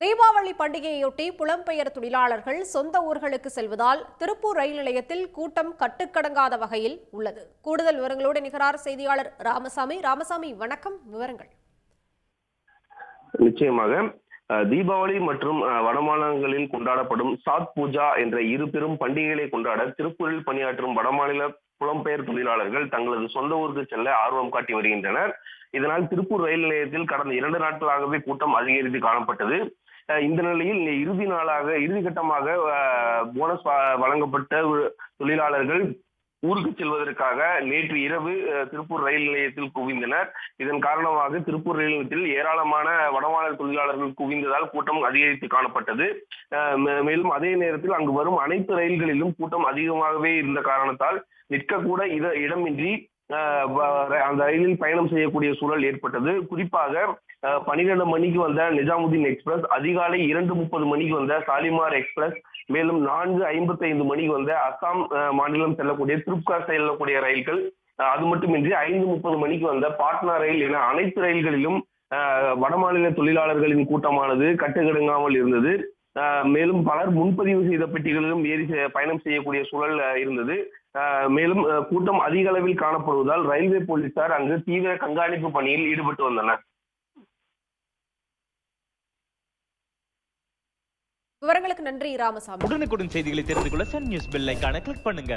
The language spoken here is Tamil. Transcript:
தீபாவளி பண்டிகையொட்டி புலம்பெயர் தொழிலாளர்கள் சொந்த ஊர்களுக்கு செல்வதால் திருப்பூர் ரயில் நிலையத்தில் கூட்டம் கட்டுக்கடங்காத வகையில் உள்ளது. கூடுதல் விவரங்களோடு நிகரார் செய்தியாளர் ராமசாமி, வணக்கம். விவரங்கள். நிச்சயமாக தீபாவளி மற்றும் வடமாநிலங்களில் கொண்டாடப்படும் சாத் பூஜா என்ற இரு பெரும் பண்டிகைகளை கொண்டாட திருப்பூரில் பணியாற்றும் வடமாநில புலம்பெயர் தொழிலாளர்கள் தங்களது சொந்த ஊருக்கு செல்ல ஆர்வம் காட்டி வருகின்றனர். இதனால் திருப்பூர் ரயில் நிலையத்தில் கடந்த 2 நாட்களாகவே கூட்டம் அதிகரித்து காணப்பட்டது. இந்த நிலையில் இறுதி கட்டமாக போனஸ் வழங்கப்பட்ட தொழிலாளர்கள் ஊருக்கு செல்வதற்காக நேற்று இரவு திருப்பூர் ரயில் நிலையத்தில் குவிந்தனர். இதன் காரணமாக திருப்பூர் ரயில் நிலையத்தில் ஏராளமான வடமாநில தொழிலாளர்கள் குவிந்ததால் கூட்டம் அதிகரித்து காணப்பட்டது. மேலும் அதே நேரத்தில் அங்கு வரும் அனைத்து ரயில்களிலும் கூட்டம் அதிகமாகவே இருந்த காரணத்தால் நிற்கக்கூட இடமின்றி அந்த ரயிலில் பயணம் செய்யக்கூடிய சூழல் ஏற்பட்டது. குறிப்பாக 12 மணிக்கு வந்த நிஜாமுதீன் எக்ஸ்பிரஸ், அதிகாலை 2:30 மணிக்கு வந்த ஷாலிமார் எக்ஸ்பிரஸ், மேலும் 4:55 மணிக்கு வந்த அசாம் மாநிலம் செல்லக்கூடிய திருப்கார் செல்லக்கூடிய ரயில்கள், அது மட்டுமின்றி 5:30 மணிக்கு வந்த பாட்னா ரயில் என அனைத்து ரயில்களிலும் வடமாநில தொழிலாளர்களின் கூட்டமானது கட்டுக்கடங்காமல் இருந்தது. மேலும் பலர் முன்பதிவு செய்த பெட்டிகளிலும் ஏறி பயணம் செய்யக்கூடிய சூழல் இருந்தது. மேலும் கூட்டம் அதிக அளவில் காணப்படுவதால் ரயில்வே போலீசார் அங்கு தீவிர கண்காணிப்பு பணியில் ஈடுபட்டு வந்தனர். விவரங்களுக்கு நன்றி ராமசாமி. உடனுக்குடன் செய்திகளை தெரிந்து கொள்ள சன் நியூஸ் பெல் ஐகானை கிளிக் பண்ணுங்க.